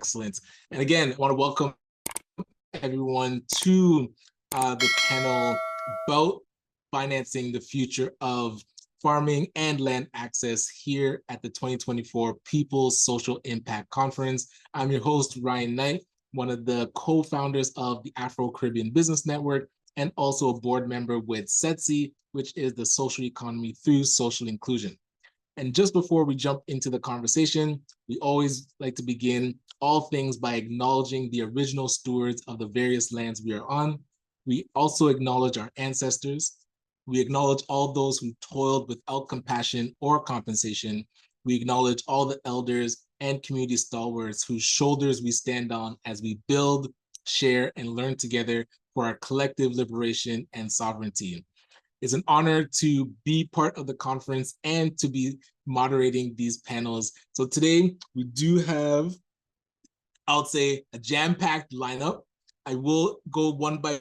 Excellent. And again, I want to welcome everyone to the panel about financing the future of farming and land access here at the 2024 People's Social Impact Conference. I'm your host, Ryan Knight, one of the co-founders of the Afro-Caribbean Business Network, and also a board member with SETSI, which is the social economy through social inclusion. And just before we jump into the conversation, we always like to begin all things by acknowledging the original stewards of the various lands we are on. We also acknowledge our ancestors. We acknowledge all those who toiled without compassion or compensation. We acknowledge all the elders and community stalwarts whose shoulders we stand on as we build, share, and learn together for our collective liberation and sovereignty. It's an honor to be part of the conference and to be moderating these panels. So today we do have, I would say, a jam-packed lineup. I will go one by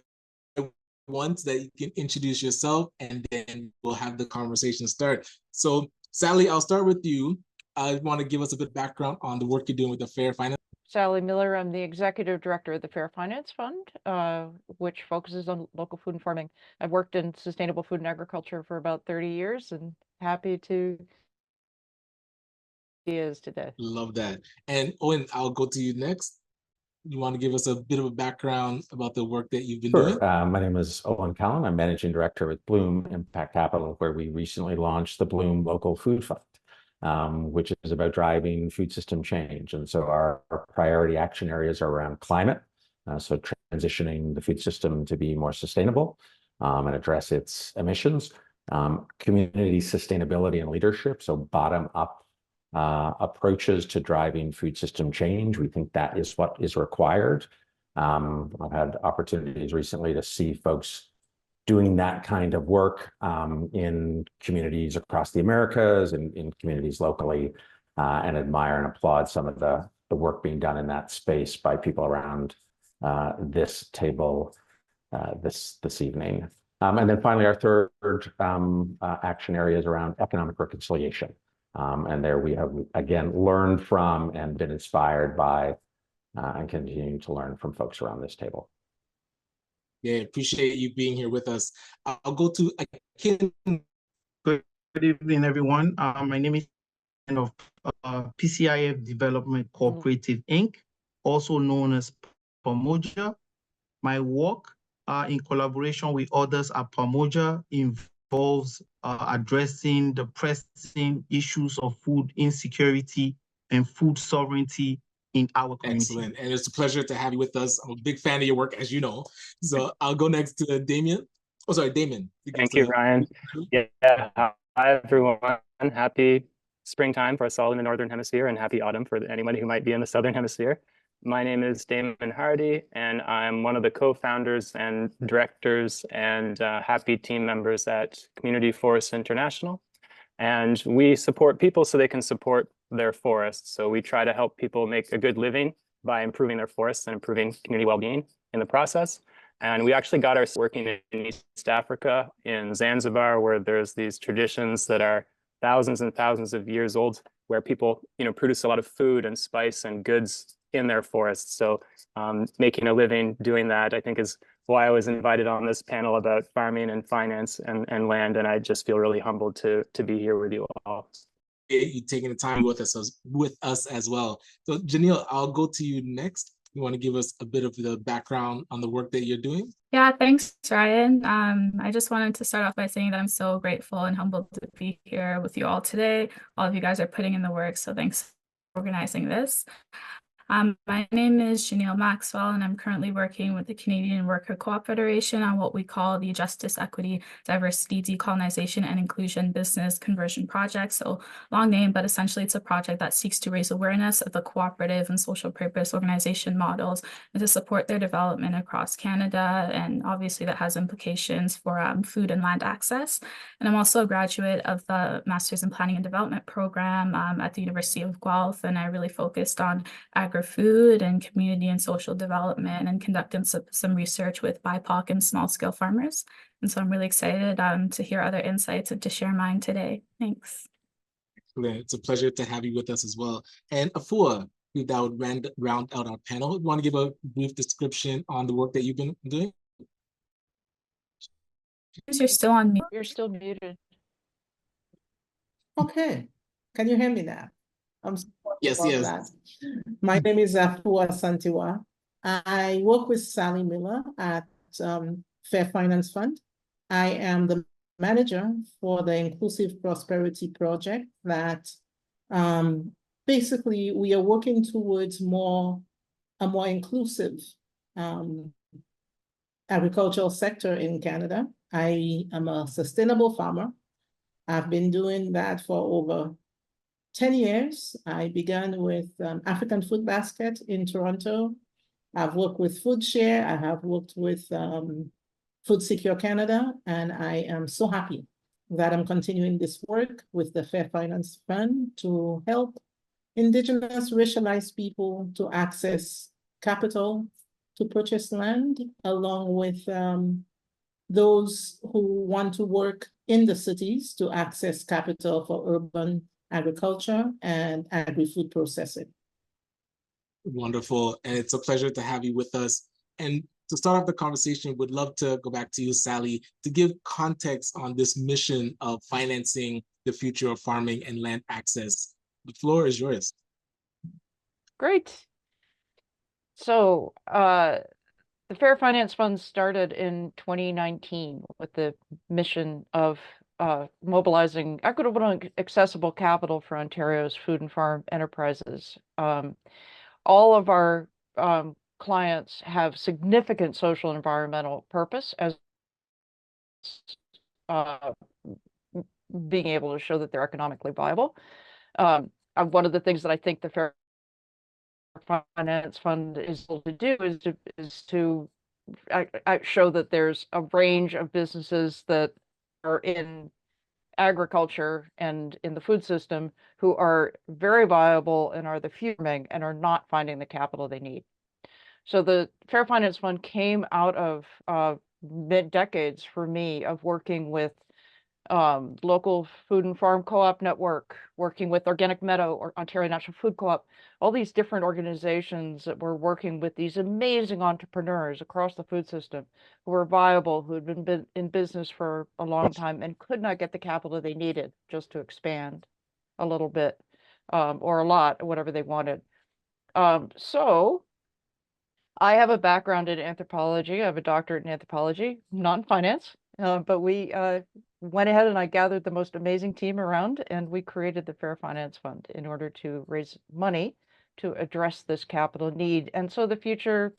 one so that you can introduce yourself, and then we'll have the conversation start. So Sally, I'll start with you. I want to give us a bit of background on the work you're doing with the Fair Finance. Sally Miller, I'm the executive director of the Fair Finance Fund, which focuses on local food and farming. I've worked in sustainable food and agriculture for about 30 years and happy to be here today. Love that. And Eoin, I'll go to you next. You want to give us a bit of a background about the work that you've been doing? My name is Eoin Callan. I'm managing director at Bloom Impact Capital, where we recently launched the Bloom Local Food Fund, which is about driving food system change. And so our priority action areas are around climate, so transitioning the food system to be more sustainable and address its emissions, community sustainability and leadership, so bottom-up approaches to driving food system change. We think that is what is required. I've had opportunities recently to see folks doing that kind of work in communities across the Americas and in communities locally, and admire and applaud some of the work being done in that space by people around this table this evening. And then finally, our third action area is around economic reconciliation. And there we have, again, learned from and been inspired by and continue to learn from folks around this table. Yeah, appreciate you being here with us. I'll go to Akin. Good evening, everyone. My name is of PCIF Development Cooperative, Inc., also known as Pamoja. My work in collaboration with others at Pamoja involves addressing the pressing issues of food insecurity and food sovereignty in our community. Excellent. And it's a pleasure to have you with us. I'm a big fan of your work, as you know. So I'll go next to Damien. Oh, sorry, Damon. Thank you, Ryan. Yeah. Hi, everyone. Happy springtime for us all in the Northern Hemisphere, and happy autumn for anybody who might be in the Southern Hemisphere. My name is Damon Hardy, and I'm one of the co-founders and directors and happy team members at Community Forests International. And we support people so they can support their forests. So we try to help people make a good living by improving their forests and improving community well-being in the process. And we actually got our working in East Africa, in Zanzibar, where there's these traditions that are thousands and thousands of years old, where people, produce a lot of food and spice and goods in their forests. So making a living doing that, I think, is why I was invited on this panel about farming and finance and land. And I just feel really humbled to be here with you all. You taking the time with us as well. So Janielle, I'll go to you next. You want to give us a bit of the background on the work that you're doing? Yeah, thanks, Ryan. I just wanted to start off by saying that I'm so grateful and humbled to be here with you all today. All of you guys are putting in the work, so thanks for organizing this. My name is Janielle Maxwel, and I'm currently working with the Canadian Worker Co-op Federation on what we call the Justice, Equity, Diversity, Decolonization, and Inclusion Business Conversion Project. So long name, but essentially it's a project that seeks to raise awareness of the cooperative and social purpose organization models and to support their development across Canada. And obviously that has implications for food and land access. And I'm also a graduate of the Masters in Planning and Development program at the University of Guelph, and I really focused on agri-food and community and social development and conducting some research with BIPOC and small-scale farmers. And so I'm really excited to hear other insights and to share mine today. Thanks. Excellent. It's a pleasure to have you with us as well. And Afua, that would round out our panel. You want to give a brief description on the work that you've been doing? You're still on mute. You're still muted. Okay, can you hear me now? I'm sorry Yes, about yes. that. My name is Afua Asantewa. I work with Sally Miller at Fair Finance Fund. I am the manager for the Inclusive Prosperity Project that basically we are working towards a more inclusive agricultural sector in Canada. I am a sustainable farmer. I've been doing that for over 10 years. I began with African Food Basket in Toronto. I've worked with Food Share. I have worked with Food Secure Canada, and I am so happy that I'm continuing this work with the Fair Finance Fund to help Indigenous racialized people to access capital to purchase land, along with those who want to work in the cities to access capital for urban agriculture and agri-food processing. Wonderful. And it's a pleasure to have you with us. And to start off the conversation, would love to go back to you, Sally, to give context on this mission of financing the future of farming and land access. The floor is yours. Great. So the Fair Finance Fund started in 2019 with the mission of mobilizing equitable and accessible capital for Ontario's food and farm enterprises. All of our clients have significant social and environmental purpose as being able to show that they're economically viable. One of the things that I think the Fair Finance Fund is able to do is to show that there's a range of businesses that are in agriculture and in the food system who are very viable and are the farming and are not finding the capital they need. So the Fair Finance Fund came out of mid-decades for me of working with local food and farm co-op network, working with Organic Meadow or Ontario National Food Co-op, all these different organizations that were working with these amazing entrepreneurs across the food system who were viable, who had been in business for a long time and could not get the capital they needed just to expand a little bit or a lot, whatever they wanted. So I have a background in anthropology. I have a doctorate in anthropology, not in finance, but we went ahead and I gathered the most amazing team around, and we created the Fair Finance Fund in order to raise money to address this capital need. And so the future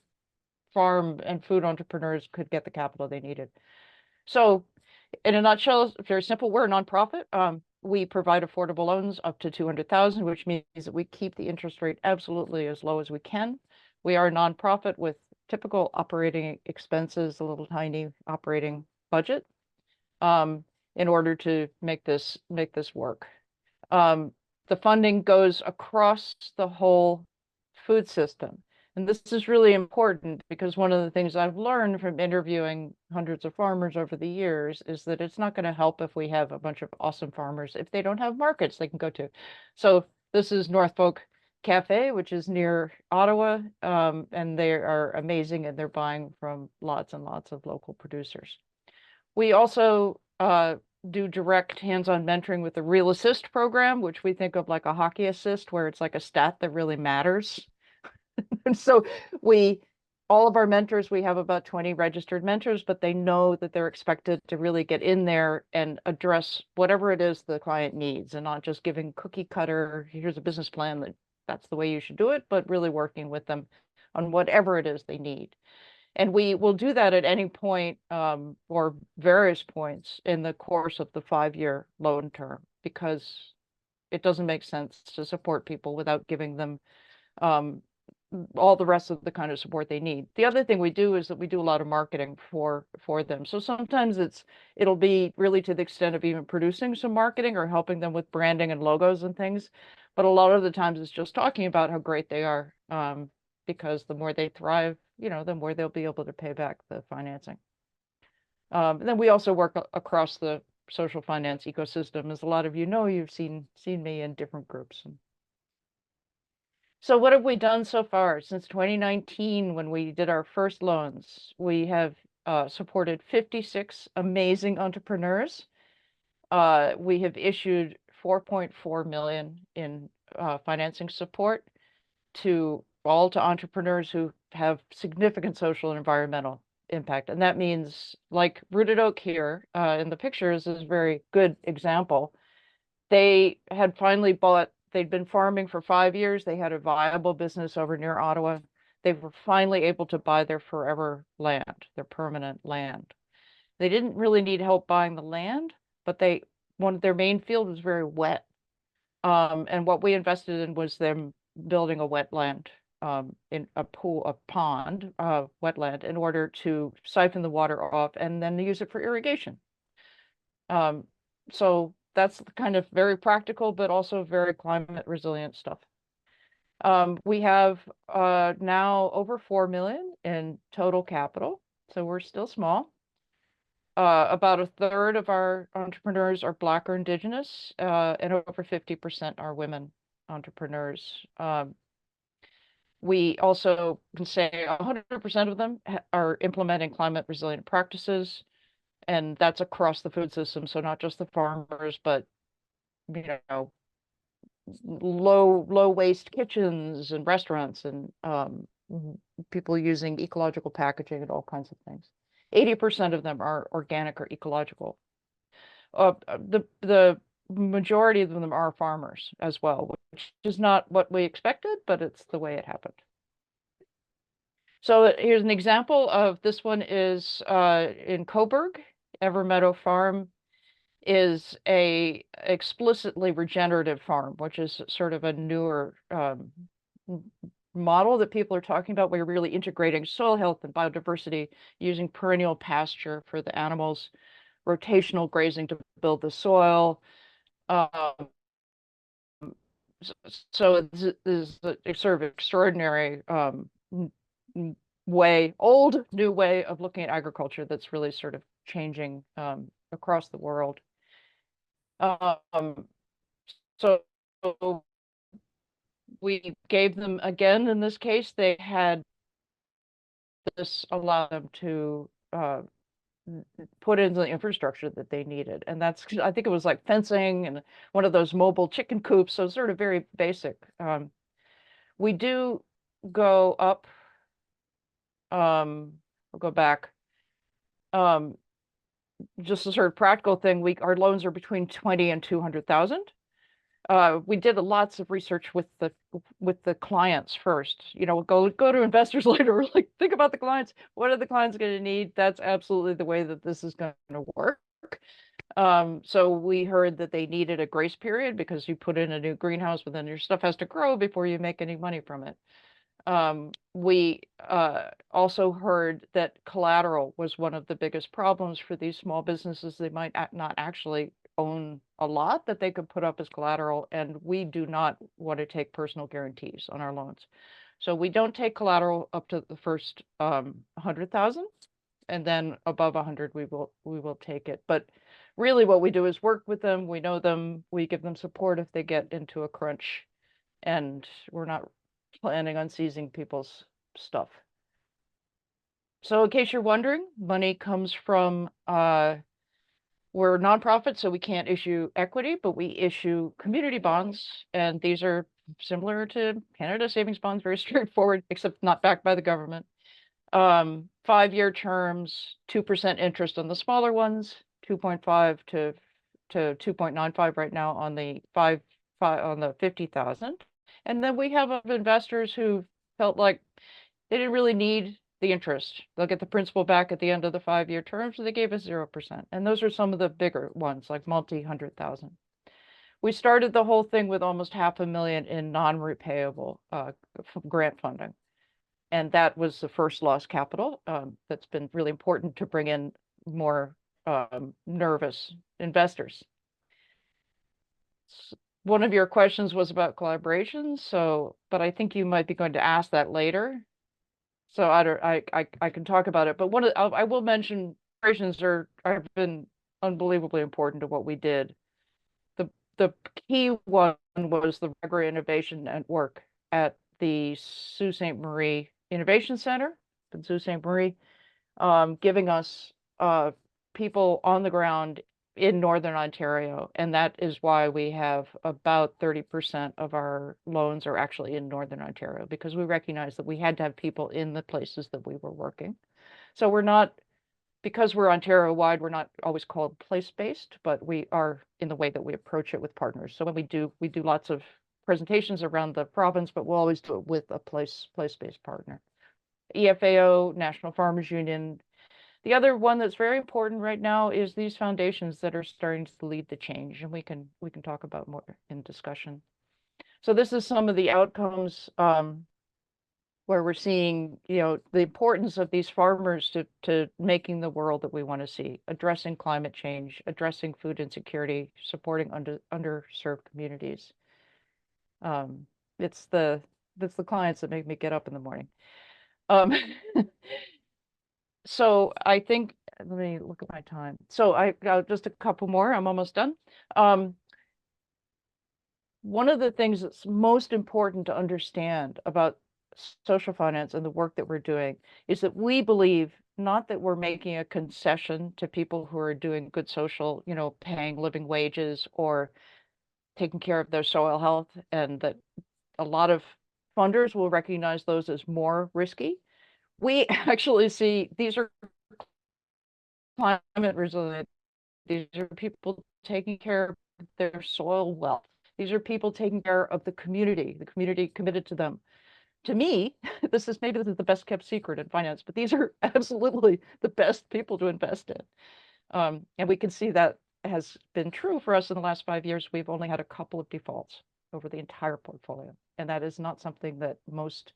farm and food entrepreneurs could get the capital they needed. So in a nutshell, very simple, we're a nonprofit. We provide affordable loans up to $200,000, which means that we keep the interest rate absolutely as low as we can. We are a nonprofit with typical operating expenses, a little tiny operating budget, in order to make this work. The funding goes across the whole food system. And this is really important because one of the things I've learned from interviewing hundreds of farmers over the years is that it's not going to help if we have a bunch of awesome farmers if they don't have markets they can go to. So this is Norfolk Cafe, which is near Ottawa, and they are amazing and they're buying from lots and lots of local producers. We also do direct hands-on mentoring with the Real Assist program, which we think of like a hockey assist, where it's like a stat that really matters. And so all of our mentors, we have about 20 registered mentors, but they know that they're expected to really get in there and address whatever it is the client needs and not just giving cookie cutter, here's a business plan that's the way you should do it, but really working with them on whatever it is they need. And we will do that at any point or various points in the course of the 5-year loan term, because it doesn't make sense to support people without giving them all the rest of the kind of support they need. The other thing we do is that we do a lot of marketing for them. So sometimes it'll be really to the extent of even producing some marketing or helping them with branding and logos and things. But a lot of the times it's just talking about how great they are, because the more they thrive, the more they'll be able to pay back the financing. And then we also work across the social finance ecosystem. As a lot of you know, you've seen me in different groups. So what have we done so far? Since 2019, when we did our first loans, we have supported 56 amazing entrepreneurs. We have issued 4.4 million in financing support to entrepreneurs who have significant social and environmental impact. And that means, like Rooted Oak here in the pictures is a very good example. They had finally bought, they'd been farming for 5 years. They had a viable business over near Ottawa. They were finally able to buy their forever land, their permanent land. They didn't really need help buying the land, but their main field was very wet. And what we invested in was them building a wetland, in a pond, wetland, in order to siphon the water off and then use it for irrigation. So that's kind of very practical, but also very climate resilient stuff. We have now over 4 million in total capital, so we're still small. About a third of our entrepreneurs are Black or Indigenous, and over 50% are women entrepreneurs. We also can say 100% of them are implementing climate resilient practices, and that's across the food system. So not just the farmers, but low waste kitchens and restaurants, and people using ecological packaging and all kinds of things. 80% of them are organic or ecological. The majority of them are farmers as well, which is not what we expected, but it's the way it happened. So here's an example of this one is in Coburg. Evermeadow Farm is a explicitly regenerative farm, which is sort of a newer model that people are talking about. We're really integrating soil health and biodiversity, using perennial pasture for the animals, rotational grazing to build the soil. So this is a sort of extraordinary new way of looking at agriculture that's really sort of changing across the world. So we gave them, again, in this case, they had this allow them to put in the infrastructure that they needed. And that's, I think it was like fencing and one of those mobile chicken coops. So sort of very basic. We do go up, we'll go back. Just a sort of practical thing, our loans are between 20 and 200,000. We did lots of research with the clients first. Go to investors later. Like, think about the clients. What are the clients going to need? That's absolutely the way that this is going to work. So we heard that they needed a grace period because you put in a new greenhouse, but then your stuff has to grow before you make any money from it. We also heard that collateral was one of the biggest problems for these small businesses. They might not actually own a lot that they could put up as collateral, and we do not want to take personal guarantees on our loans. So we don't take collateral up to the first 100,000, and then above 100 we will take it. But really what we do is work with them. We know them. We give them support if they get into a crunch, and we're not planning on seizing people's stuff. So in case you're wondering, money comes from, we're a nonprofit, so we can't issue equity, but we issue community bonds. And these are similar to Canada savings bonds, very straightforward, except not backed by the government. 5-year terms, 2% interest on the smaller ones, 2.5 to 2.95 right now on the on the 50,000. And then we have investors who felt like they didn't really need the interest. They'll get the principal back at the end of the 5-year term, so they gave us 0%. And those are some of the bigger ones, like multi-100,000. We started the whole thing with almost $500,000 in non-repayable grant funding. And that was the first lost capital. That's been really important to bring in more nervous investors. One of your questions was about collaborations, but I think you might be going to ask that later. So I can talk about it, but I will mention collaborations have been unbelievably important to what we did. The key one was the Regulatory Innovation Network at the Sault Ste. Marie Innovation Center in Sault Ste. Marie, giving us people on the ground in Northern Ontario. And that is why we have about 30% of our loans are actually in Northern Ontario, because we recognize that we had to have people in the places that we were working. So we're not, because we're Ontario-wide, we're not always called place-based, but we are in the way that we approach it with partners. So when we do lots of presentations around the province, but we'll always do it with a place-based partner. EFAO, National Farmers Union. The other one that's very important right now is these foundations that are starting to lead the change, and we can talk about more in discussion. So this is some of the outcomes where we're seeing, the importance of these farmers to making the world that we want to see, addressing climate change, addressing food insecurity, supporting underserved communities. It's the clients that make me get up in the morning. So I think, let me look at my time. So I got just a couple more. I'm almost done. One of the things that's most important to understand about social finance and the work that we're doing is that we believe not that we're making a concession to people who are doing good social, paying living wages or taking care of their soil health, and that a lot of funders will recognize those as more risky. We actually see these are climate resilient. These are people taking care of their soil wealth. These are people taking care of the community committed to them. To me, this is the best kept secret in finance, but these are absolutely the best people to invest in. And we can see that has been true for us in the last 5 years. We've only had a couple of defaults over the entire portfolio. And that is not something that most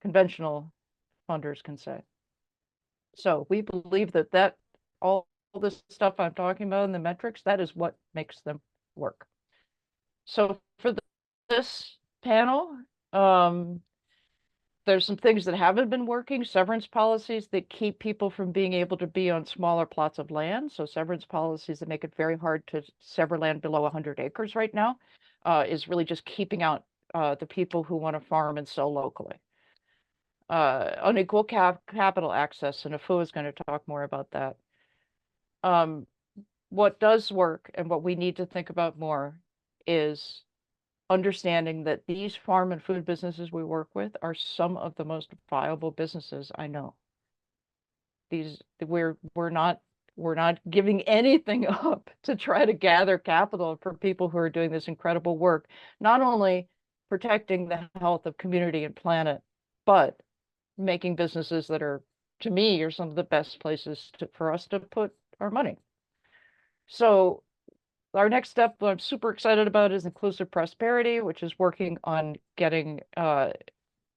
conventional funders can say. So we believe that all this stuff I'm talking about in the metrics, that is what makes them work. So for this panel, there's some things that haven't been working, severance policies that keep people from being able to be on smaller plots of land. So severance policies that make it very hard to sever land below 100 acres right now is really just keeping out the people who want to farm and sell locally. Unequal capital access, and Afua is going to talk more about that. What does work and what we need to think about more is understanding that these farm and food businesses we work with are some of the most viable businesses I know. We're not giving anything up to try to gather capital for people who are doing this incredible work, not only protecting the health of community and planet, but making businesses that are, to me, are some of the best places for us to put our money. So our next step I'm super excited about is inclusive prosperity, which is working on getting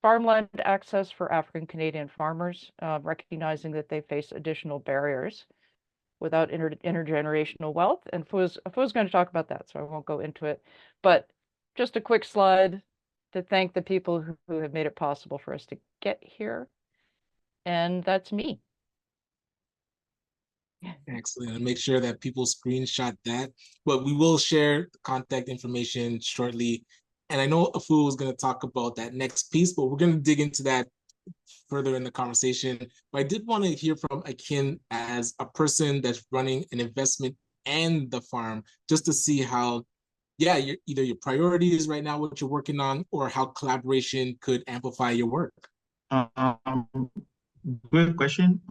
farmland access for African Canadian farmers, recognizing that they face additional barriers without intergenerational wealth. And Afua's going to talk about that, so I won't go into it. But just a quick slide to thank the people who have made it possible for us to get here. And that's me. Excellent. And make sure that people screenshot that. But we will share contact information shortly. And I know Afua was going to talk about that next piece, but we're going to dig into that further in the conversation. But I did want to hear from Akin as a person that's running an investment and the farm, just to see how, either your priorities right now, what you're working on, or how collaboration could amplify your work. Great question.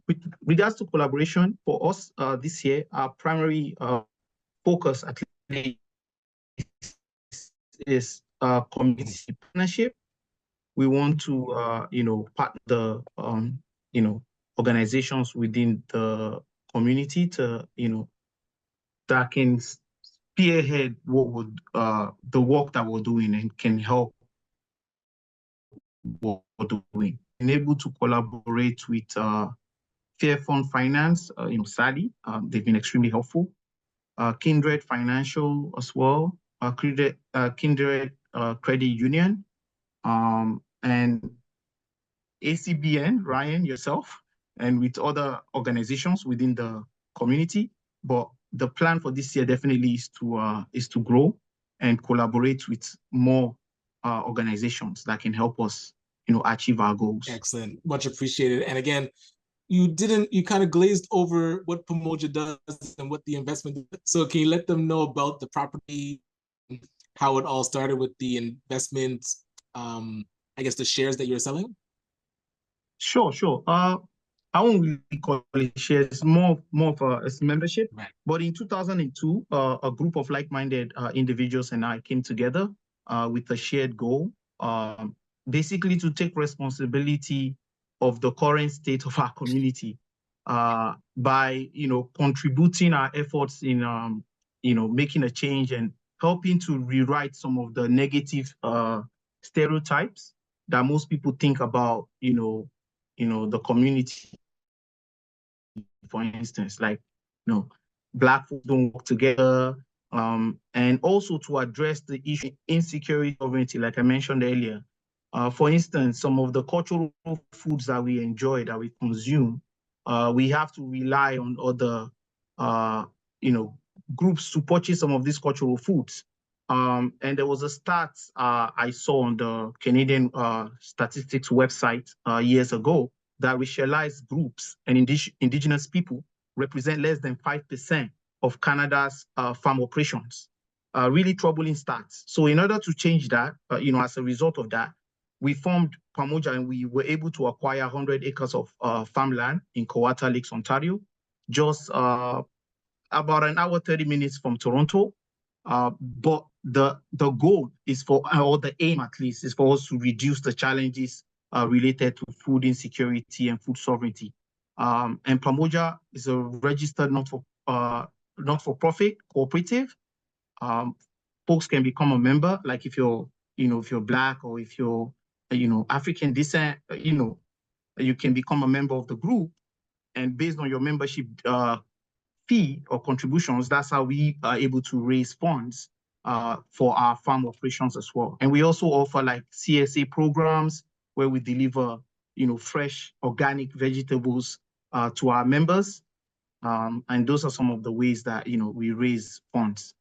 With regards to collaboration, for us this year, our primary focus at least is community partnership. We want to, partner the, organizations within the community to, that can spearhead what would the work that we're doing and can help what we're doing. And able to collaborate with Fair Fund Finance, SADI, they've been extremely helpful. Kindred Financial as well, Kindred Credit Union, and ACBN, Ryan, yourself, and with other organizations within the community. But the plan for this year definitely is to grow and collaborate with more organizations that can help us, achieve our goals. Excellent, much appreciated. And again, you kind of glazed over what Pamoja does and what the investment is. So can you let them know about the property, how it all started with the investments, I guess the shares that you're selling? Sure. I won't really call it shares, more of a membership. Right. But in 2002, a group of like-minded individuals and I came together with a shared goal, basically to take responsibility of the current state of our community by, contributing our efforts in, making a change and helping to rewrite some of the negative stereotypes that most people think about, the community. For instance, like, Black folks don't work together, and also to address the issue of insecurity, sovereignty, like I mentioned earlier. For instance, some of the cultural foods that we enjoy, that we consume, we have to rely on other, groups to purchase some of these cultural foods. And there was a stat I saw on the Canadian statistics website years ago that racialized groups and indigenous people represent less than 5% of Canada's farm operations. Really troubling stats. So in order to change that, as a result of that, we formed Pamoja and we were able to acquire 100 acres of farmland in Cowata Lakes, Ontario, just about an hour, 30 minutes from Toronto. But the goal is or the aim at least, is for us to reduce the challenges related to food insecurity and food sovereignty. And Pamoja is a registered not-for-profit cooperative. Folks can become a member, like if you're Black or if you're, African descent, you can become a member of the group. And based on your membership fee or contributions, that's how we are able to raise funds for our farm operations as well. And we also offer like CSA programs where we deliver, fresh organic vegetables to our members. And those are some of the ways that, we raise funds.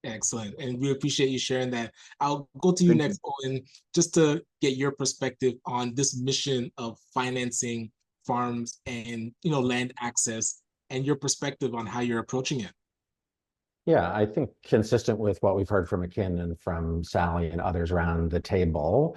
Excellent. And we appreciate you sharing that. I'll go to you next, Eoin, just to get your perspective on this mission of financing farms and, land access, and your perspective on how you're approaching it. Yeah, I think consistent with what we've heard from Akin and from Sally and others around the table,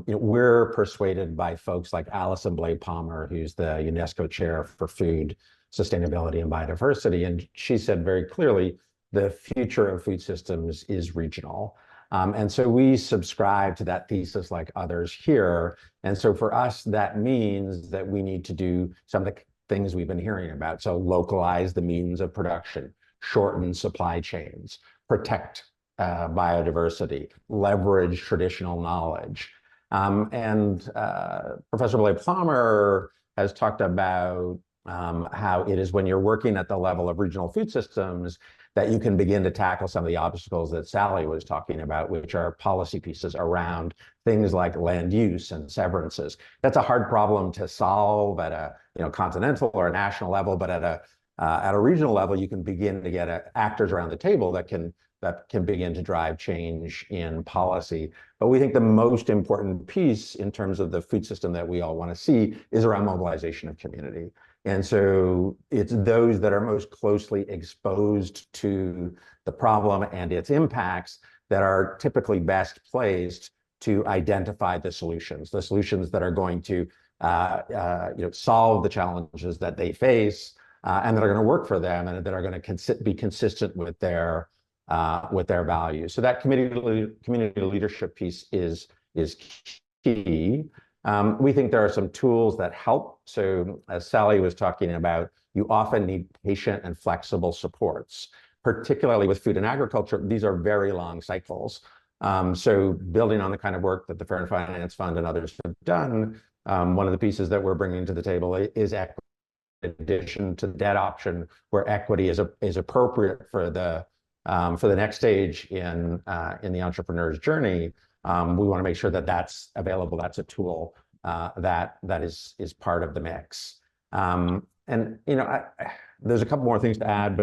we're persuaded by folks like Alison Blade Palmer, who's the UNESCO chair for food, sustainability, and biodiversity. And she said very clearly, the future of food systems is regional. And so we subscribe to that thesis like others here. And so for us, that means that we need to do some of the things we've been hearing about. So localize the means of production, shorten supply chains, protect biodiversity, leverage traditional knowledge. And Professor Blade Palmer has talked about how it is when you're working at the level of regional food systems that you can begin to tackle some of the obstacles that Sally was talking about, which are policy pieces around things like land use and severances. That's a hard problem to solve at a continental or a national level, but at a regional level, you can begin to get actors around the table that can begin to drive change in policy. But we think the most important piece in terms of the food system that we all want to see is around mobilization of community. And so it's those that are most closely exposed to the problem and its impacts that are typically best placed to identify the solutions that are going to solve the challenges that they face and that are going to work for them and that are going to be consistent with their values. So that community leadership piece is key. We think there are some tools that help. So as Sally was talking about, you often need patient and flexible supports, particularly with food and agriculture. These are very long cycles. So building on the kind of work that the Fair and Finance Fund and others have done, one of the pieces that we're bringing to the table is equity, in addition to debt option, where equity is appropriate for the next stage in the entrepreneur's journey. We want to make sure that that's available. That's a tool that is part of the mix. And there's a couple more things to add,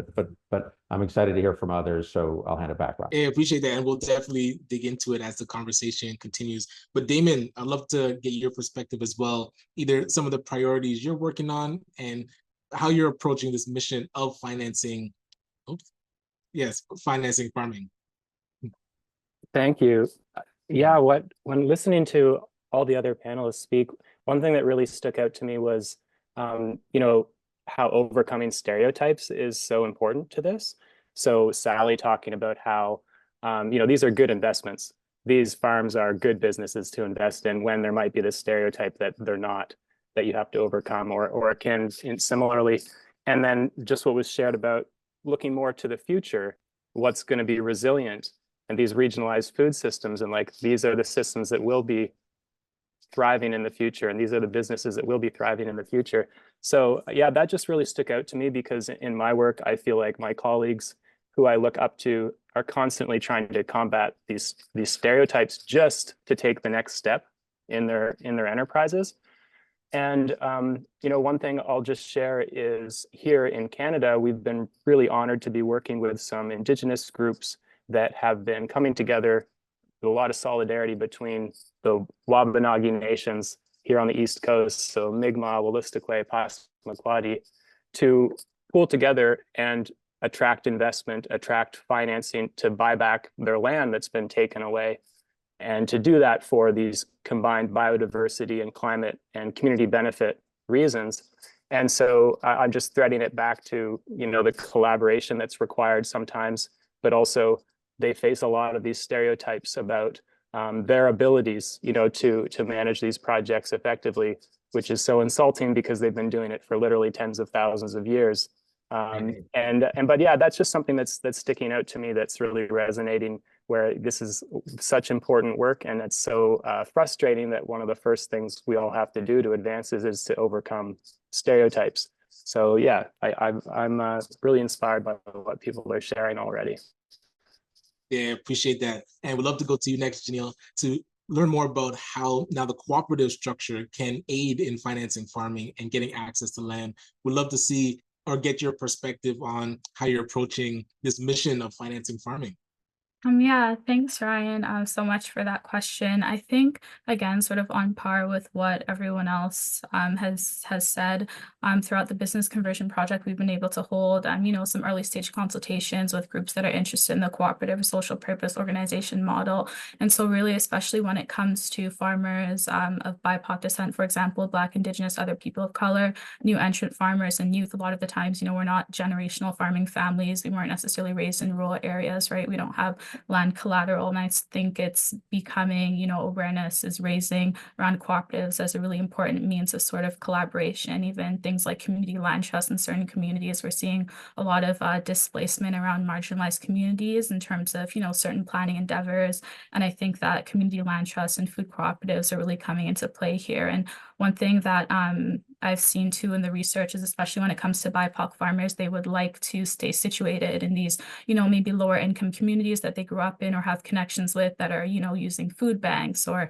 but I'm excited to hear from others, so I'll hand it back, Rob. I appreciate that, and we'll definitely dig into it as the conversation continues. But Damon, I'd love to get your perspective as well, either some of the priorities you're working on and how you're approaching this mission of financing, financing farming. Thank you. Yeah, when listening to all the other panelists speak, one thing that really stuck out to me was, how overcoming stereotypes is so important to this. So Sally talking about how, these are good investments. These farms are good businesses to invest in when there might be this stereotype that they're not, that you have to overcome, or Akin similarly. And then just what was shared about looking more to the future, what's going to be resilient, and these regionalized food systems, and like these are the systems that will be thriving in the future, and these are the businesses that will be thriving in the future. So yeah, that just really stuck out to me, because in my work, I feel like my colleagues who I look up to are constantly trying to combat these stereotypes just to take the next step in their enterprises. And one thing I'll just share is here in Canada, we've been really honored to be working with some Indigenous groups that have been coming together with a lot of solidarity between the Wabanagi nations here on the East Coast, so Mi'kmaq, Wolastoqey, Passamaquoddy, to pull together and attract investment, attract financing to buy back their land that's been taken away, and to do that for these combined biodiversity and climate and community benefit reasons. And so I'm just threading it back to, the collaboration that's required sometimes, but also they face a lot of these stereotypes about their abilities, to manage these projects effectively, which is so insulting because they've been doing it for literally tens of thousands of years. But yeah, that's just something that's sticking out to me, that's really resonating, where this is such important work, and it's so frustrating that one of the first things we all have to do to advance is to overcome stereotypes. So yeah, I'm really inspired by what people are sharing already. Yeah, appreciate that. And we'd love to go to you next, Janielle, to learn more about how now the cooperative structure can aid in financing farming and getting access to land. We'd love to see or get your perspective on how you're approaching this mission of financing farming. Yeah, thanks, Ryan, so much for that question. I think, again, sort of on par with what everyone else has said, throughout the business conversion project, we've been able to hold, some early stage consultations with groups that are interested in the cooperative social purpose organization model. And so really, especially when it comes to farmers of BIPOC descent, for example, Black, Indigenous, other people of color, new entrant farmers and youth, a lot of the times, we're not generational farming families. We weren't necessarily raised in rural areas, right? We don't have land collateral. And I think it's becoming, awareness is raising around cooperatives as a really important means of sort of collaboration. Even things like community land trusts in certain communities, we're seeing a lot of displacement around marginalized communities in terms of, certain planning endeavors. And I think that community land trusts and food cooperatives are really coming into play here. And one thing that I've seen too in the research is, especially when it comes to BIPOC farmers, they would like to stay situated in these, maybe lower income communities that they grew up in or have connections with that are, using food banks or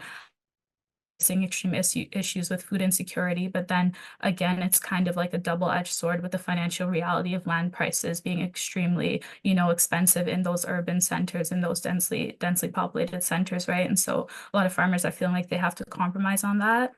facing extreme issues with food insecurity. But then again, it's kind of like a double-edged sword with the financial reality of land prices being extremely, expensive in those urban centers, in those densely populated centers, right? And so a lot of farmers are feeling like they have to compromise on that.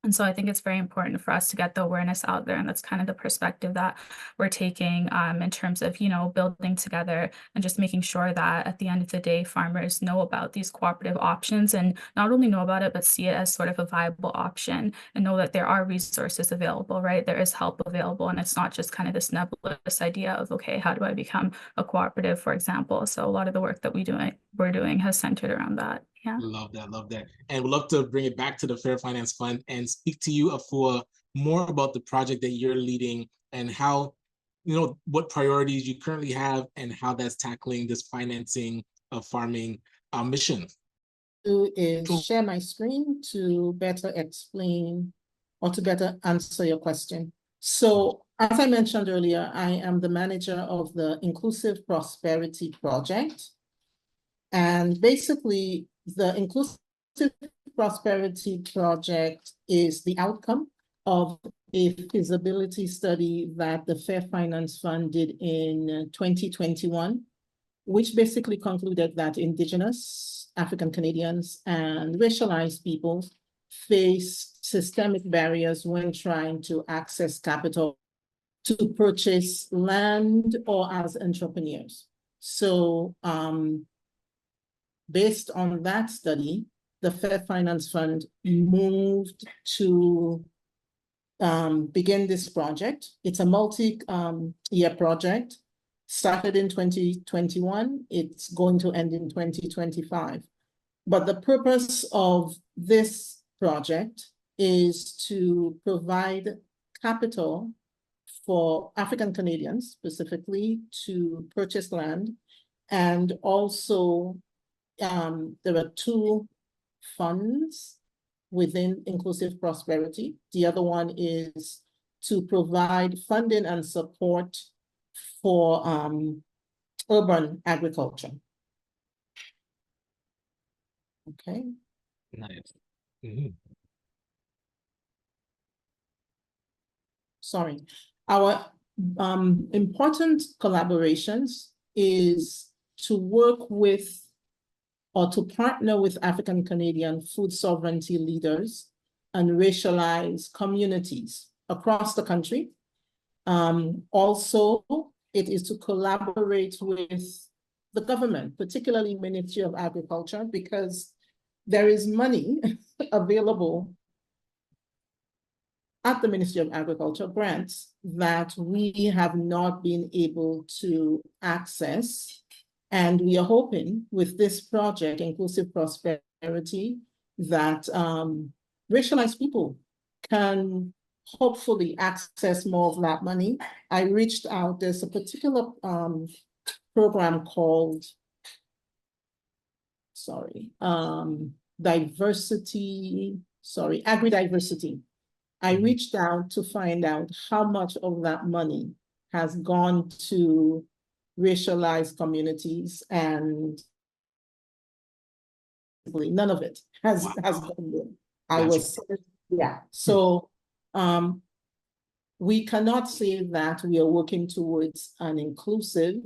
And so I think it's very important for us to get the awareness out there. And that's kind of the perspective that we're taking in terms of, building together and just making sure that at the end of the day, farmers know about these cooperative options, and not only know about it, but see it as sort of a viable option and know that there are resources available, right? There is help available. And it's not just kind of this nebulous idea of, okay, how do I become a cooperative, for example? So a lot of the work that we're doing has centered around that. Yeah. Love that. And we'd love to bring it back to the Fair Finance Fund and speak to you, Afua, more about the project that you're leading and how, what priorities you currently have and how that's tackling this financing of farming mission. Is share my screen to better explain or to better answer your question. So as I mentioned earlier, I am the manager of the Inclusive Prosperity Project. And basically, the Inclusive Prosperity Project is the outcome of a feasibility study that the Fair Finance Fund did in 2021, which basically concluded that Indigenous, African Canadians, and racialized people face systemic barriers when trying to access capital to purchase land or as entrepreneurs. So based on that study, the Fair Finance Fund moved to begin this project. It's a multi-year project, started in 2021. It's going to end in 2025. But the purpose of this project is to provide capital for African Canadians specifically to purchase land. And also there are two funds within Inclusive Prosperity. The other one is to provide funding and support for urban agriculture. Okay. Nice. Mm-hmm. Sorry. Our important collaborations is to work with or to partner with African Canadian food sovereignty leaders and racialized communities across the country. Also, it is to collaborate with the government, particularly Ministry of Agriculture, because there is money available at the Ministry of Agriculture, grants that we have not been able to access. And we are hoping with this project, Inclusive Prosperity, that racialized people can hopefully access more of that money. I reached out, there's a particular program called, agri-diversity. I reached out to find out how much of that money has gone to racialized communities, and none of it has gone there. So we cannot say that we are working towards an inclusive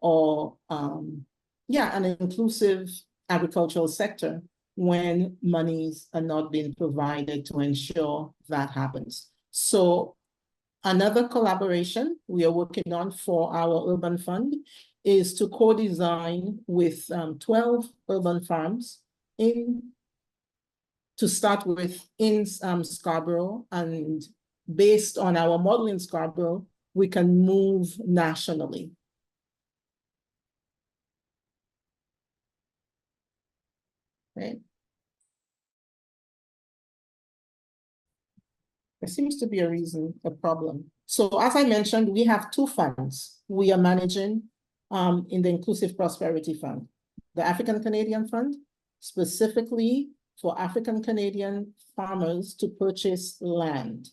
or an inclusive agricultural sector when monies are not being provided to ensure that happens. So another collaboration we are working on for our urban fund is to co-design with 12 urban farms to start with in Scarborough, and based on our model in Scarborough, we can move nationally. Okay. There seems to be a problem. So as I mentioned, we have two funds we are managing in the Inclusive Prosperity Fund. The African Canadian Fund, specifically for African Canadian farmers to purchase land,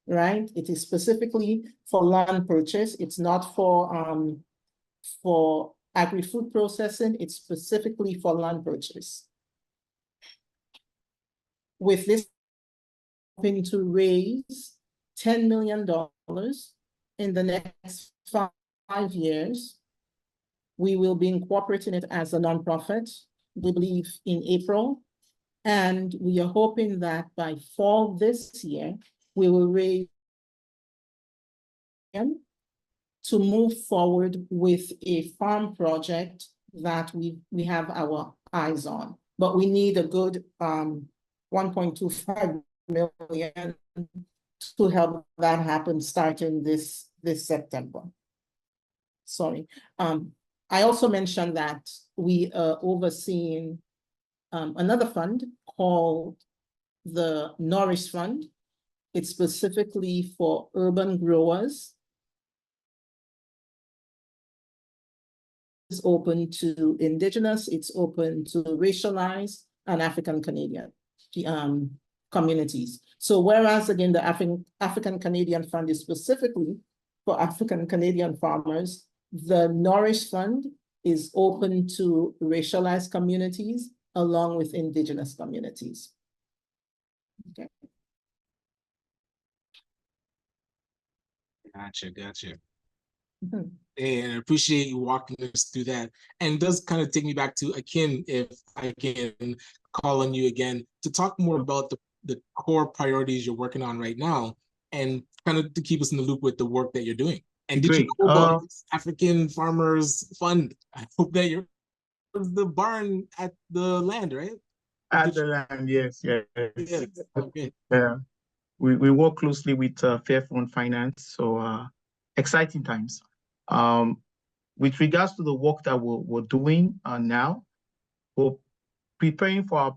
right? It is specifically for land purchase. It's not for agri-food processing. It's specifically for land purchase. With this, hoping to raise $10 million in the next 5 years. We will be incorporating it as a nonprofit, we believe in April. And we are hoping that by fall this year, we will raise to move forward with a farm project that we have our eyes on. But we need a good 1.25 million to help that happen starting this September. Sorry. I also mentioned that we are overseeing another fund called the Nourish Fund. It's specifically for urban growers. It's open to Indigenous, it's open to racialized and African Canadian communities. So whereas again, the African Canadian Fund is specifically for African Canadian farmers, the Nourish Fund is open to racialized communities along with Indigenous communities. Okay. Gotcha. Mhm. And I appreciate you walking us through that. And it does kind of take me back to Akin, if I can call on you again to talk more about the core priorities you're working on right now and kind of to keep us in the loop with the work that you're doing. And did you Great. know about this African Farmers Fund? I hope that you're the barn at the land, right? At the land, yes. Yes. Okay. Yeah. We work closely with Fairfront Finance, so exciting times. With regards to the work that we're doing now, we're preparing for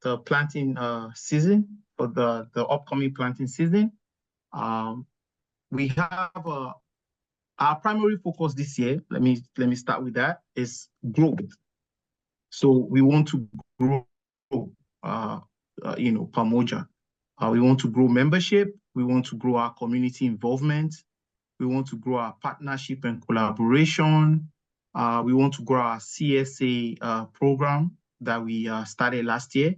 the planting season, for the upcoming planting season. We have our primary focus this year, let me start with that, is growth. So we want to grow, Pamoja. We want to grow membership. We want to grow our community involvement. We want to grow our partnership and collaboration. We want to grow our CSA program that we started last year,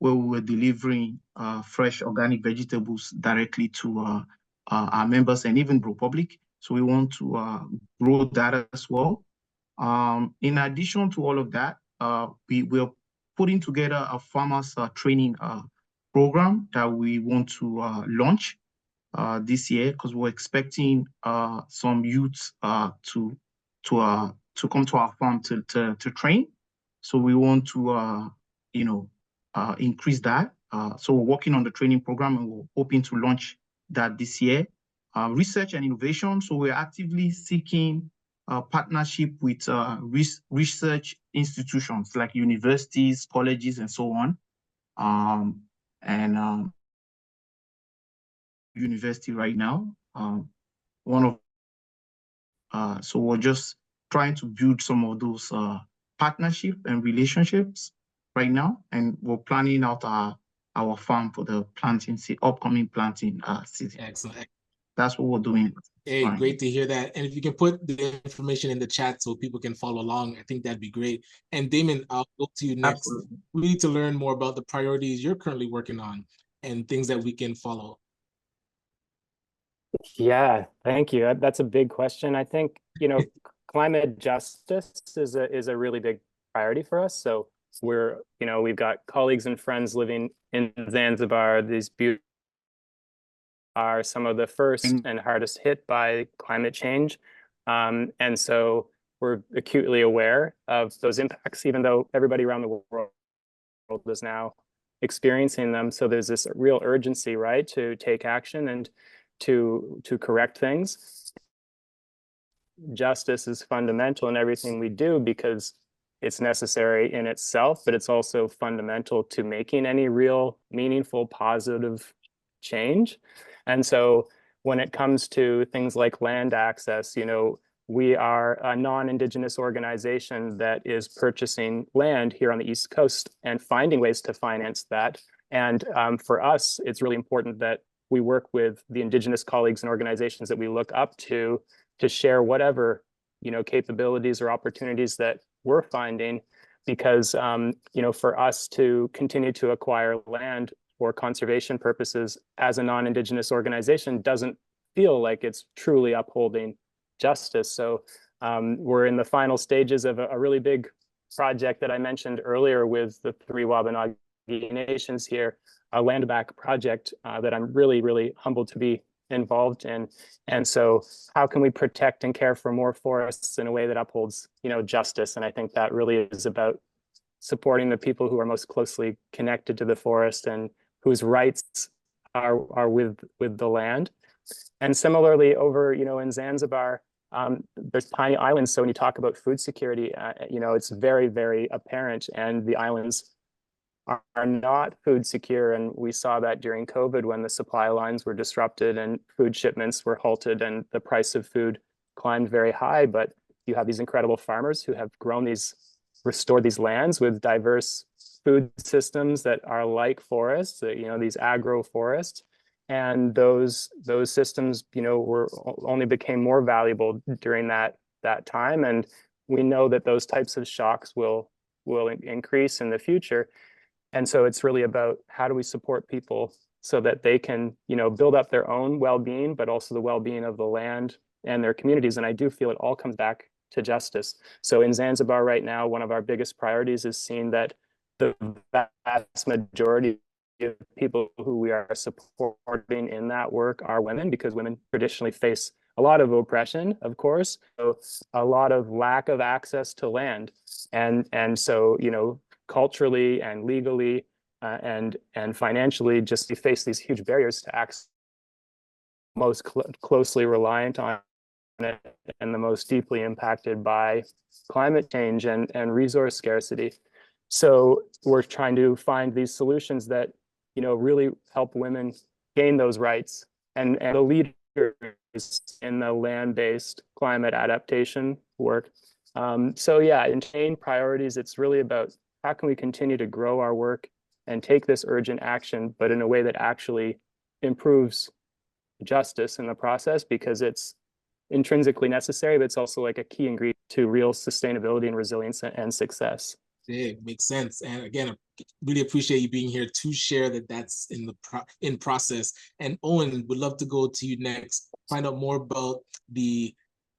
where we were delivering fresh organic vegetables directly to our members and even the public. So we want to grow that as well. In addition to all of that, we're putting together a farmers training program that we want to launch this year, because we're expecting some youths to come to our farm to train. So we want to increase that. So we're working on the training program and we're hoping to launch that this year. Research and innovation. So we're actively seeking partnership with research institutions like universities, colleges, and so on. University right now. So we're just trying to build some of those partnership and relationships right now, and we're planning out our farm for the upcoming planting season. Excellent. That's what we're doing. Hey, great to hear that. And if you can put the information in the chat so people can follow along, I think that'd be great. And Damon, I'll go to you next. Absolutely. We need to learn more about the priorities you're currently working on and things that we can follow. Yeah, thank you. That's a big question. I think, climate justice is a really big priority for us. So we've got colleagues and friends living in Zanzibar. These are some of the first and hardest hit by climate change. And so we're acutely aware of those impacts, even though everybody around the world is now experiencing them. So there's this real urgency, right, to take action and to correct things. Justice is fundamental in everything we do because it's necessary in itself, but it's also fundamental to making any real, meaningful, positive change. And so when it comes to things like land access, we are a non-Indigenous organization that is purchasing land here on the East Coast and finding ways to finance that. And for us, it's really important that we work with the Indigenous colleagues and organizations that we look up to share whatever, capabilities or opportunities that we're finding, because, for us to continue to acquire land for conservation purposes as a non-Indigenous organization doesn't feel like it's truly upholding justice. So we're in the final stages of a really big project that I mentioned earlier with the 3 Wabanaki nations here, a land back project that I'm really, really humbled to be involved in. And so how can we protect and care for more forests in a way that upholds, justice? And I think that really is about supporting the people who are most closely connected to the forest and whose rights are with the land. And similarly over, in Zanzibar, there's tiny islands. So when you talk about food security, it's very, very apparent, and the islands are not food secure. And we saw that during COVID when the supply lines were disrupted and food shipments were halted and the price of food climbed very high. But you have these incredible farmers who have restored these lands with diverse food systems that are like forests, these agroforests. And those systems, only became more valuable during that time. And we know that those types of shocks will increase in the future. And so it's really about how do we support people so that they can, build up their own well-being, but also the well-being of the land and their communities. And I do feel it all comes back to justice. So in Zanzibar right now, one of our biggest priorities is seeing that the vast majority of people who we are supporting in that work are women, because women traditionally face a lot of oppression, of course, so a lot of lack of access to land. And so, culturally and legally and financially, just we face these huge barriers to access, most closely reliant on it and the most deeply impacted by climate change and resource scarcity. So we're trying to find these solutions that, really help women gain those rights, and the leaders in the land-based climate adaptation work. So yeah, in main priorities, it's really about how can we continue to grow our work and take this urgent action, but in a way that actually improves justice in the process, because it's intrinsically necessary, but it's also like a key ingredient to real sustainability and resilience and success. Yeah, it makes sense. And again, I really appreciate you being here to share that that's in process. And Eoin, would love to go to you next, find out more about the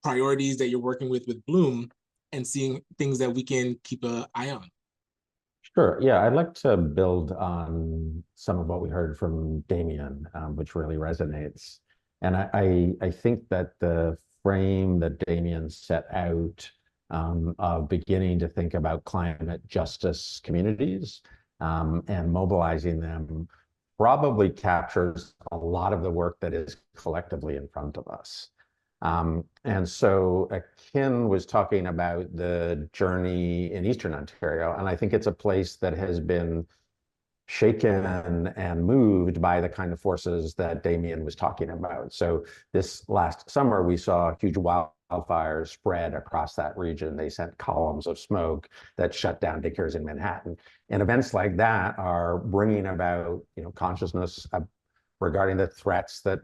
priorities that you're working with Bloom and seeing things that we can keep an eye on. Sure. Yeah, I'd like to build on some of what we heard from Damien, which really resonates. And I think that the frame that Damien set out of beginning to think about climate justice communities and mobilizing them probably captures a lot of the work that is collectively in front of us. And so Akin was talking about the journey in Eastern Ontario, and I think it's a place that has been shaken and moved by the kind of forces that Damien was talking about. So this last summer, we saw huge wildfires spread across that region. They sent columns of smoke that shut down daycares in Manhattan. And events like that are bringing about, consciousness regarding the threats that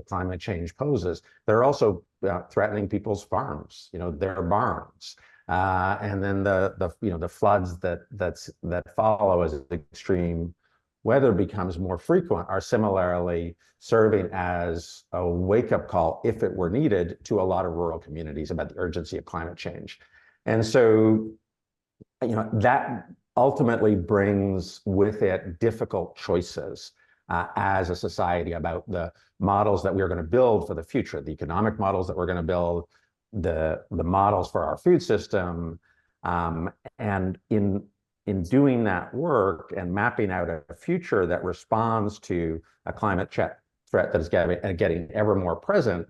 climate change poses. They're also threatening people's farms, their barns. And then the floods that follow as extreme weather becomes more frequent are similarly serving as a wake-up call, if it were needed, to a lot of rural communities about the urgency of climate change. And so, that ultimately brings with it difficult choices as a society about the models that we're going to build for the future, the economic models that we're going to build, the models for our food system, and in doing that work and mapping out a future that responds to a climate threat that is getting ever more present,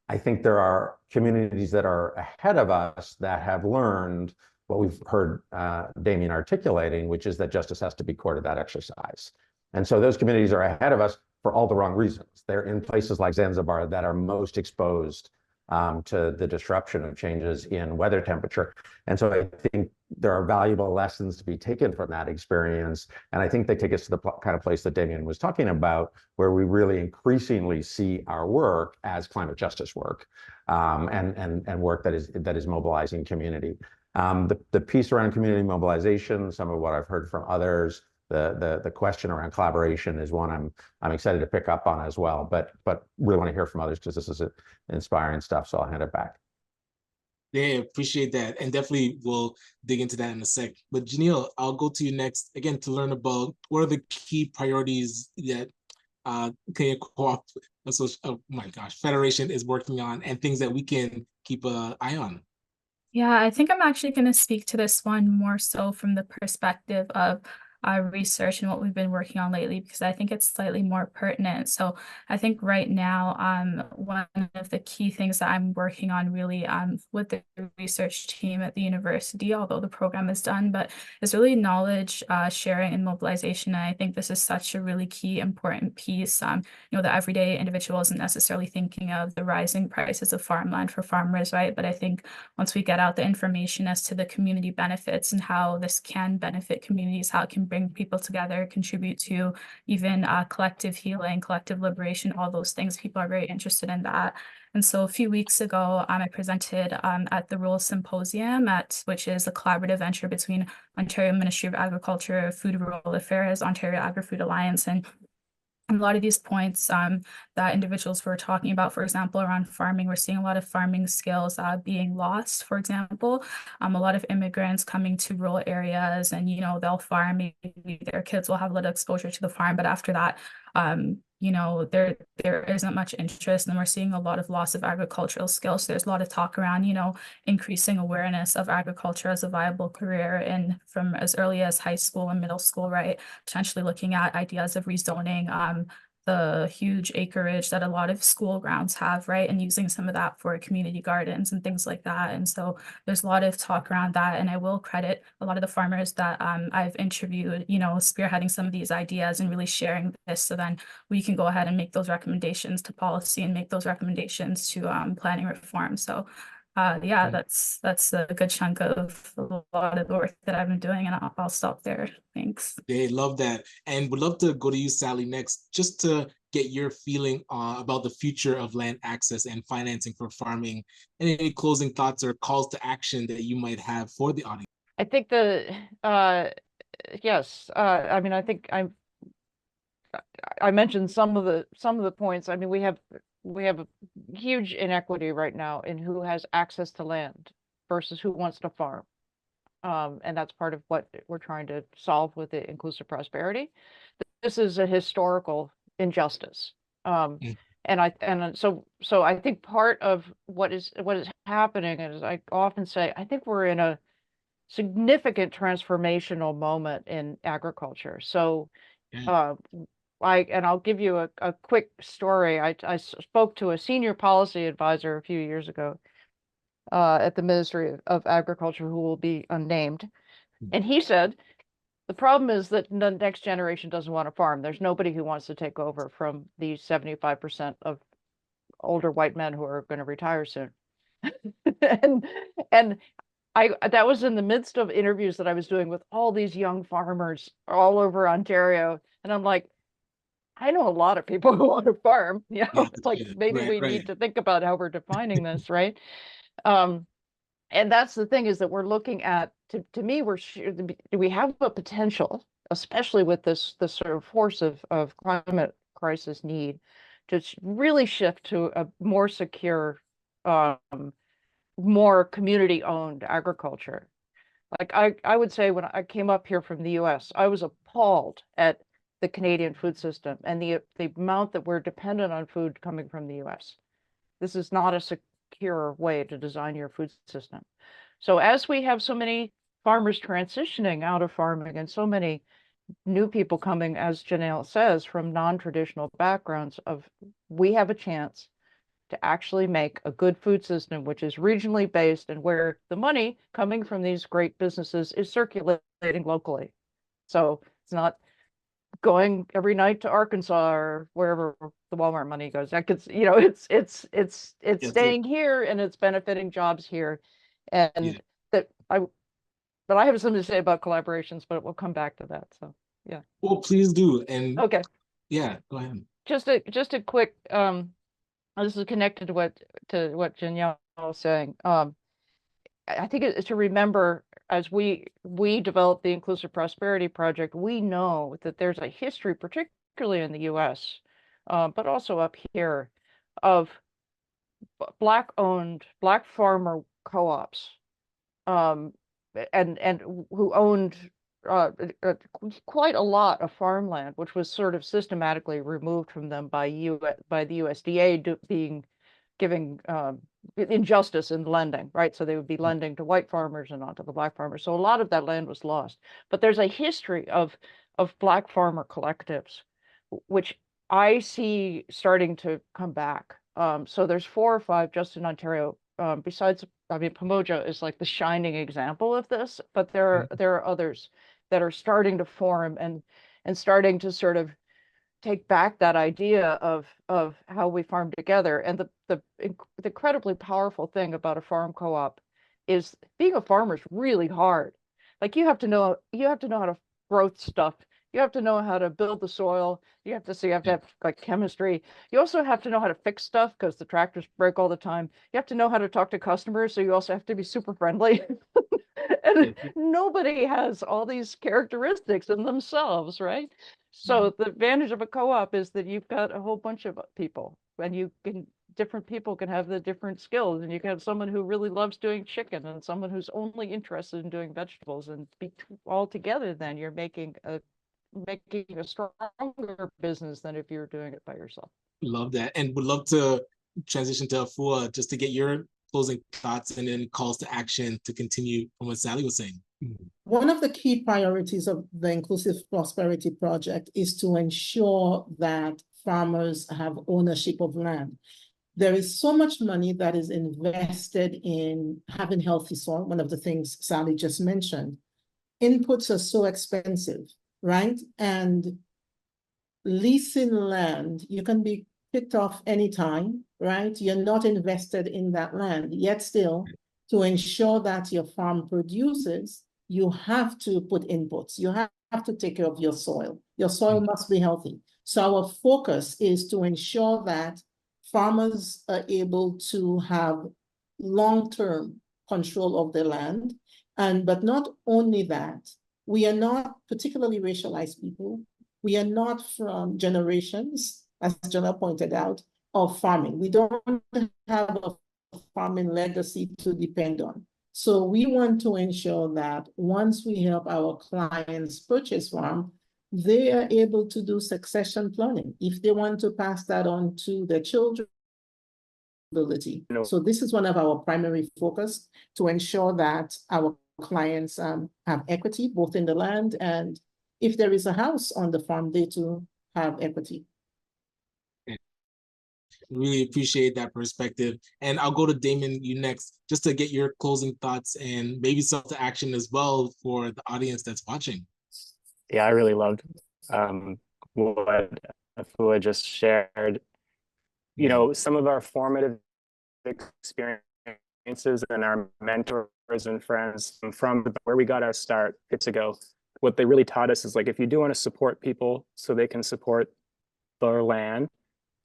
I think there are communities that are ahead of us that have learned what we've heard Damien articulating, which is that justice has to be core to that exercise. And so those communities are ahead of us for all the wrong reasons. They're in places like Zanzibar that are most exposed to the disruption of changes in weather temperature. And so I think there are valuable lessons to be taken from that experience. And I think they take us to the kind of place that Damien was talking about, where we really increasingly see our work as climate justice work and work that is mobilizing community. The piece around community mobilization, some of what I've heard from others, the question around collaboration is one I'm excited to pick up on as well, but really want to hear from others because this is inspiring stuff. So I'll hand it back. Yeah, appreciate that, and definitely we'll dig into that in a sec. But Janielle, I'll go to you next again to learn about what are the key priorities that Kenya Co-op, oh my gosh, Federation is working on, and things that we can keep an eye on. Yeah, I think I'm actually going to speak to this one more so from the perspective of our research and what we've been working on lately, because I think it's slightly more pertinent. So I think right now, one of the key things that I'm working on really with the research team at the university, although the program is done, but is really knowledge sharing and mobilization. And I think this is such a really key, important piece. The everyday individual isn't necessarily thinking of the rising prices of farmland for farmers, right? But I think once we get out the information as to the community benefits and how this can benefit communities, how it can bring people together, contribute to even collective healing, collective liberation, all those things. People are very interested in that. And so a few weeks ago, I presented at the Rural Symposium, which is a collaborative venture between Ontario Ministry of Agriculture, Food and Rural Affairs, Ontario Agri-Food Alliance, and a lot of these points that individuals were talking about, for example, around farming, we're seeing a lot of farming skills being lost. For example, a lot of immigrants coming to rural areas and, they'll farm, maybe their kids will have a little exposure to the farm, but after that, there isn't much interest, and we're seeing a lot of loss of agricultural skills. So there's a lot of talk around, increasing awareness of agriculture as a viable career and from as early as high school and middle school, right? Potentially looking at ideas of rezoning the huge acreage that a lot of school grounds have, right? And using some of that for community gardens and things like that. And so there's a lot of talk around that. And I will credit a lot of the farmers that I've interviewed, spearheading some of these ideas and really sharing this. So then we can go ahead and make those recommendations to policy and make those recommendations to planning reform. So yeah, that's a good chunk of a lot of the work that I've been doing, and I'll stop there. Thanks. They love that, and would love to go to you, Sally, next, just to get your feeling about the future of land access and financing for farming, and any closing thoughts or calls to action that you might have for the audience. I think yes, I mean, I think I mentioned some of the points. I mean, we have a huge inequity right now in who has access to land versus who wants to farm. And that's part of what we're trying to solve with the inclusive prosperity. This is a historical injustice. And so I think part of what is happening is, I often say, I think we're in a significant transformational moment in agriculture. So I'll give you a quick story. I spoke to a senior policy advisor a few years ago at the Ministry of Agriculture, who will be unnamed. And he said, the problem is that the next generation doesn't want to farm. There's nobody who wants to take over from the 75% of older white men who are going to retire soon. and that was in the midst of interviews that I was doing with all these young farmers all over Ontario. And I'm like, I know a lot of people who want to farm. It's like, maybe we need to think about how we're defining this, right? And that's the thing, is that we're looking at, to me, we have a potential, especially with this sort of force of climate crisis need, to really shift to a more secure, more community-owned agriculture. Like I would say, when I came up here from the US, I was appalled at the Canadian food system and the amount that we're dependent on food coming from the US. This is not a secure way to design your food system. So as we have so many farmers transitioning out of farming and so many new people coming, as Janielle says, from non-traditional backgrounds, we have a chance to actually make a good food system, which is regionally based and where the money coming from these great businesses is circulating locally. So it's not going every night to Arkansas or wherever the Walmart money goes. That gets, it's staying here and it's benefiting jobs here. And but I have something to say about collaborations, but we'll come back to that. So yeah. Well, please do. And okay. Yeah, go ahead. Just a quick this is connected to what Janielle was saying. I think it's to remember, as we develop the Inclusive Prosperity Project, we know that there's a history, particularly in the US, but also up here, of Black-owned, Black farmer co-ops, and who owned quite a lot of farmland, which was sort of systematically removed from them by the USDA giving injustice in lending, right? So they would be lending to white farmers and not to the Black farmers. So a lot of that land was lost. But there's a history of Black farmer collectives, which I see starting to come back. So there's 4 or 5 just in Ontario. Besides, I mean, Pamoja is like the shining example of this, but there are others that are starting to form and starting to sort of take back that idea of how we farm together. And the incredibly powerful thing about a farm co-op is being a farmer is really hard. Like you have to know how to grow stuff. You have to know how to build the soil. You have to have like chemistry. You also have to know how to fix stuff because the tractors break all the time. You have to know how to talk to customers. So you also have to be super friendly. And nobody has all these characteristics in themselves, right? So the advantage of a co-op is that you've got a whole bunch of people, and different people can have the different skills, and you can have someone who really loves doing chicken and someone who's only interested in doing vegetables, and all together, then you're making a stronger business than if you were doing it by yourself. Love that, and would love to transition to Afua just to get your closing thoughts and then calls to action to continue from what Sally was saying. One of the key priorities of the Inclusive Prosperity Project is to ensure that farmers have ownership of land. There is so much money that is invested in having healthy soil, one of the things Sally just mentioned. Inputs are so expensive, right? And leasing land, you can be picked off anytime, right? You're not invested in that land, yet still, to ensure that your farm produces, you have to put inputs. You have to take care of your soil. Your soil must be healthy. So our focus is to ensure that farmers are able to have long-term control of their land. But not only that, we are not particularly racialized people. We are not from generations, as Jana pointed out, of farming. We don't have a farming legacy to depend on. So we want to ensure that once we help our clients purchase farm, they are able to do succession planning if they want to pass that on to their children. So this is one of our primary focus, to ensure that our clients have equity both in the land, and if there is a house on the farm, they too have equity. Really appreciate that perspective. And I'll go to Damon, you next, just to get your closing thoughts and maybe some to action as well for the audience that's watching. Yeah, I really loved what Afua just shared. You know, some of our formative experiences and our mentors and friends from where we got our start years ago, what they really taught us is, like, if you do want to support people so they can support their land,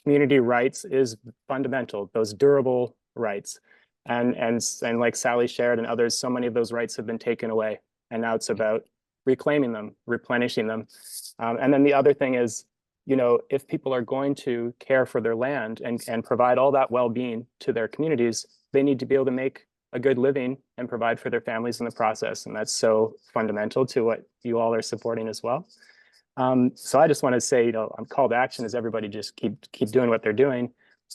community rights is fundamental, those durable rights. And like Sally shared and others, so many of those rights have been taken away. And now it's about reclaiming them, replenishing them. And then the other thing is, you know, if people are going to care for their land and provide all that well-being to their communities, they need to be able to make a good living and provide for their families in the process. And that's so fundamental to what you all are supporting as well. So I just want to say, you know, call to action is everybody just keep doing what they're doing.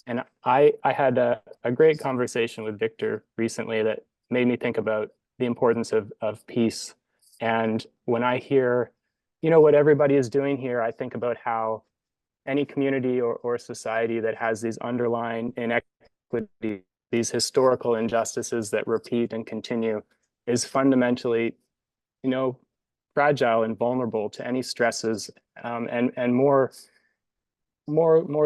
And I had a great conversation with Victor recently that made me think about the importance of peace. And when I hear, you know, what everybody is doing here, I think about how any community or society that has these underlying inequity, these historical injustices that repeat and continue, is fundamentally, you know, fragile and vulnerable to any stresses, and more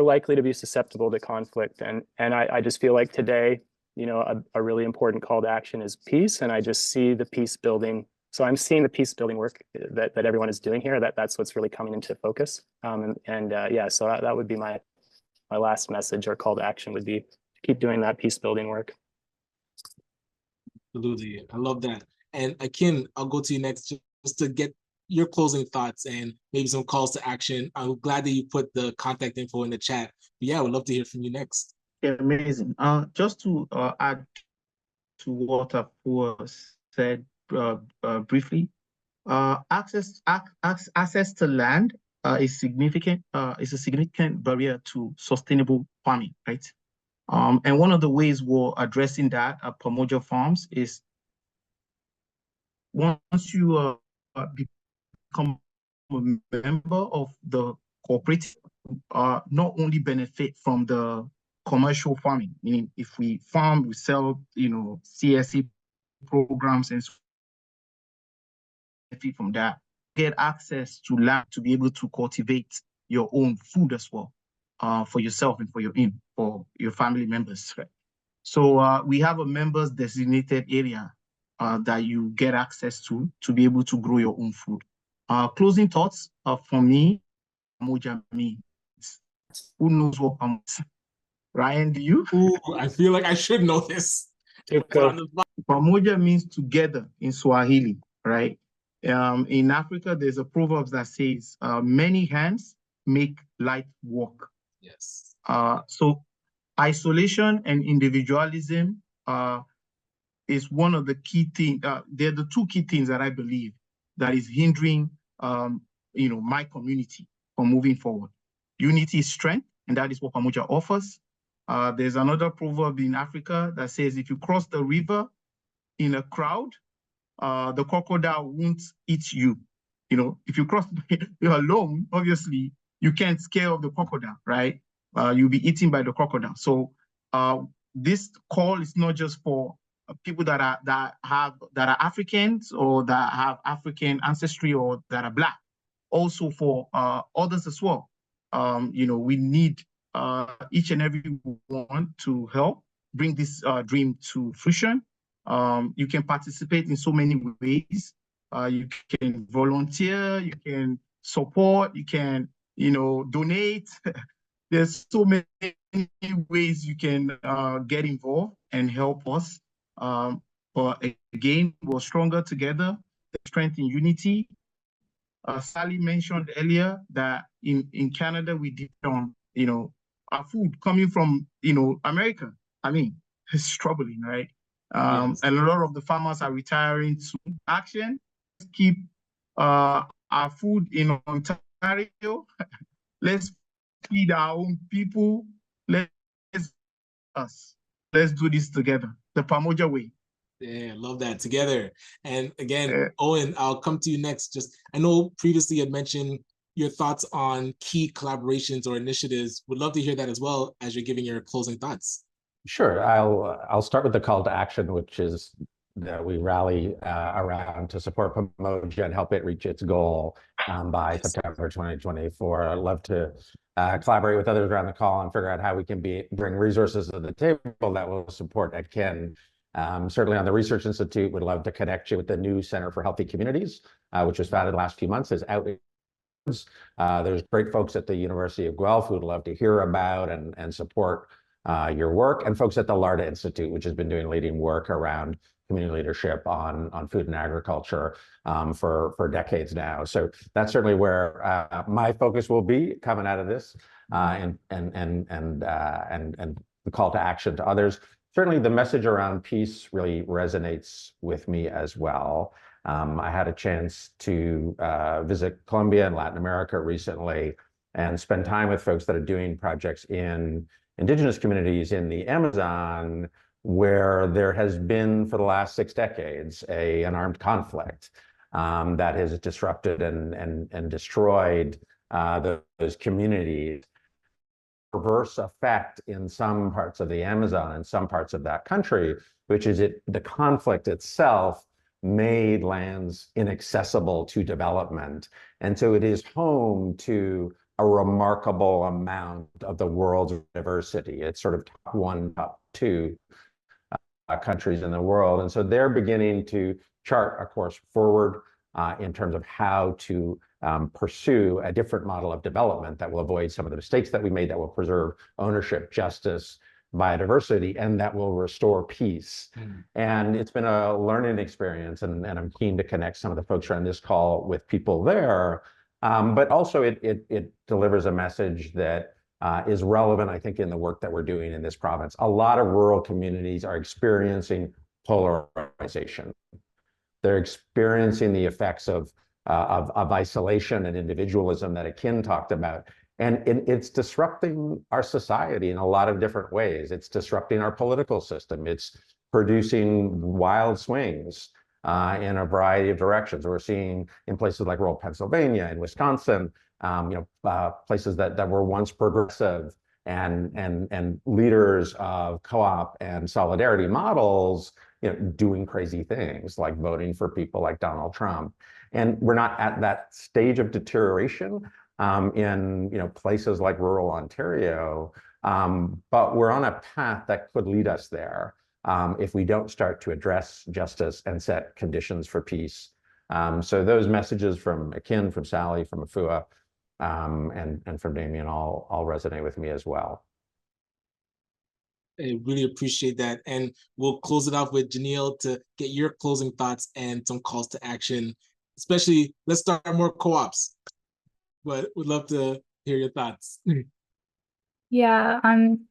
likely to be susceptible to conflict. And I just feel like today, you know, a really important call to action is peace. And I just see the peace building. So I'm seeing the peace building work that everyone is doing here. That's what's really coming into focus. Yeah, so that would be my last message or call to action, would be to keep doing that peace building work. Absolutely, I love that. And Akin, I'll go to you next, just to get your closing thoughts and maybe some calls to action. I'm glad that you put the contact info in the chat. But yeah, I would love to hear from you next. Yeah, amazing. Just to add to what Afua said briefly, access to land is significant. Is a significant barrier to sustainable farming, right? And one of the ways we're addressing that at Pamoja Farms is, once you become a member of the cooperative, not only benefit from the commercial farming, meaning if we farm, we sell, you know, CSC programs and so benefit from that, get access to land to be able to cultivate your own food as well, for yourself and for your family members, right? So we have a members designated area that you get access to be able to grow your own food. Closing thoughts for me, Pamoja means, who knows what Pamoja? Ryan, do you? Ooh, I feel like I should know this. Pamoja means together in Swahili, right? In Africa, there's a proverb that says, many hands make light work. Yes. So isolation and individualism is one of the key things. They're the two key things that I believe that is hindering, my community from moving forward. Unity is strength, and that is what Pamoja offers. There's another proverb in Africa that says, if you cross the river in a crowd, the crocodile won't eat you. If you cross, you're alone, obviously, you can't scare off the crocodile, right? You'll be eaten by the crocodile. So this call is not just for people that are Africans or that have African ancestry or that are Black, also for others as well. We need each and every one to help bring this dream to fruition. You can participate in so many ways. You can volunteer, you can support, you can, donate. There's so many ways you can get involved and help us. But again, we're stronger together, strength in unity. Sally mentioned earlier that in Canada, we did our food coming from, America. I mean, it's troubling, right? Yes. And a lot of the farmers are retiring to action. Let's keep our food in Ontario. Let's feed our own people. Let's do this together, the Pamoja way. Yeah, love that, together. And again, Eoin, I'll come to you next. I know previously you had mentioned your thoughts on key collaborations or initiatives. Would love to hear that as well as you're giving your closing thoughts. Sure. I'll start with the call to action, which is that we rally around to support Pamoja and help it reach its goal by September 2024. I'd love to collaborate with others around the call and figure out how we can bring resources to the table that will support Akin. Certainly on the Research Institute, would love to connect you with the new Center for Healthy Communities, which was founded last few months, is out. There's great folks at the University of Guelph who would love to hear about and support your work, and folks at the Larda Institute, which has been doing leading work around community leadership on food and agriculture for decades now. So that's certainly where my focus will be coming out of this, and the call to action to others. Certainly the message around peace really resonates with me as well. I had a chance to visit Colombia and Latin America recently and spend time with folks that are doing projects in indigenous communities in the Amazon, where there has been, for the last 6 decades, an armed conflict that has disrupted and destroyed those communities. Reverse effect in some parts of the Amazon and some parts of that country, which is the conflict itself made lands inaccessible to development. And so it is home to a remarkable amount of the world's diversity. It's sort of top 1, top 2 countries in the world. And so they're beginning to chart a course forward in terms of how to pursue a different model of development that will avoid some of the mistakes that we made, that will preserve ownership, justice, biodiversity, and that will restore peace. And it's been a learning experience, and I'm keen to connect some of the folks around this call with people there. But also it delivers a message that is relevant, I think, in the work that we're doing in this province. A lot of rural communities are experiencing polarization. They're experiencing the effects of isolation and individualism that Akin talked about. And it's disrupting our society in a lot of different ways. It's disrupting our political system. It's producing wild swings in a variety of directions. We're seeing in places like rural Pennsylvania and Wisconsin, places that were once progressive and leaders of co-op and solidarity models, doing crazy things like voting for people like Donald Trump. And we're not at that stage of deterioration in places like rural Ontario, but we're on a path that could lead us there if we don't start to address justice and set conditions for peace. So those messages from Akin, from Sally, from Afua, and from Damien all resonate with me as well. I really appreciate that. And we'll close it off with Janielle to get your closing thoughts and some calls to action, especially let's start more co-ops, but we'd love to hear your thoughts. Yeah,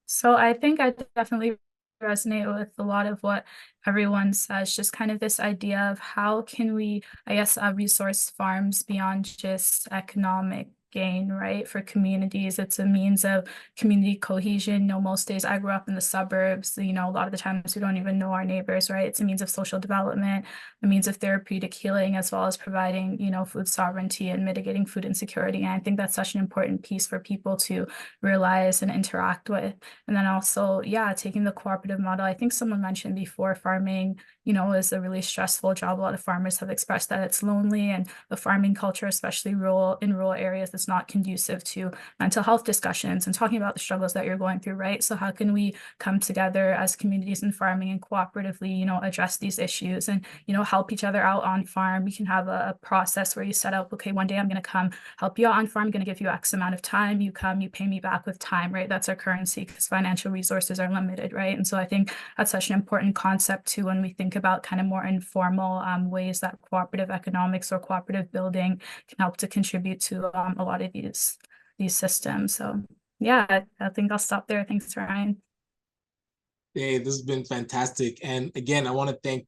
so I think I definitely resonate with a lot of what everyone says, just kind of this idea of how can we, I guess, resource farms beyond just economic gain, right? For communities, it's a means of community cohesion. You know, most days I grew up in the suburbs, you know, a lot of the times we don't even know our neighbors, right? It's a means of social development, a means of therapeutic healing, as well as providing, you know, food sovereignty and mitigating food insecurity. And I think that's such an important piece for people to realize and interact with. And then also, yeah, taking the cooperative model. I think someone mentioned before, farming, you know, is a really stressful job. A lot of farmers have expressed that it's lonely, and the farming culture, especially in rural areas, is not conducive to mental health discussions and talking about the struggles that you're going through, right? So how can we come together as communities in farming and cooperatively, you know, address these issues and, you know, help each other out on farm? We can have a process where you set up, okay, one day I'm going to come help you out on farm. I'm going to give you X amount of time. You come, you pay me back with time, right? That's our currency because financial resources are limited, right? And so I think that's such an important concept too when we think about kind of more informal ways that cooperative economics or cooperative building can help to contribute to a lot of these systems. So yeah, I think I'll stop there. Thanks, Ryan. Hey, this has been fantastic. And again, I want to thank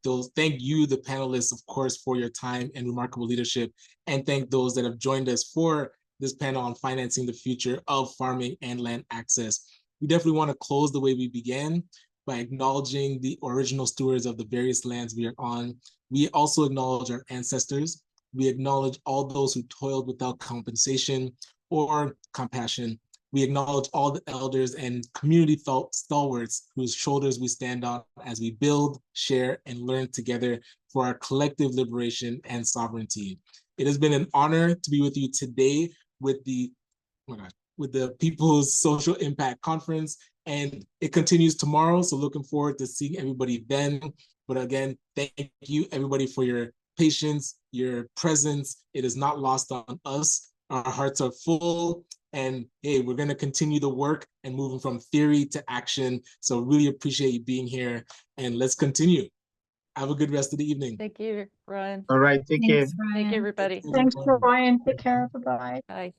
you, the panelists, of course, for your time and remarkable leadership. And thank those that have joined us for this panel on financing the future of farming and land access. We definitely want to close the way we began by acknowledging the original stewards of the various lands we are on. We also acknowledge our ancestors. We acknowledge all those who toiled without compensation or compassion. We acknowledge all the elders and community stalwarts whose shoulders we stand on as we build, share, and learn together for our collective liberation and sovereignty. It has been an honor to be with you today with the People's Social Impact Conference, and it continues tomorrow. So looking forward to seeing everybody then. But again, thank you everybody for your patience, your presence. It is not lost on us. Our hearts are full. And hey, we're going to continue the work and moving from theory to action. So really appreciate you being here, and let's continue. Have a good rest of the evening. Thank you, Ryan. All right, take care. Thanks, Ryan. Thank you, everybody. Thanks, Ryan. Take care. Bye-bye. Bye.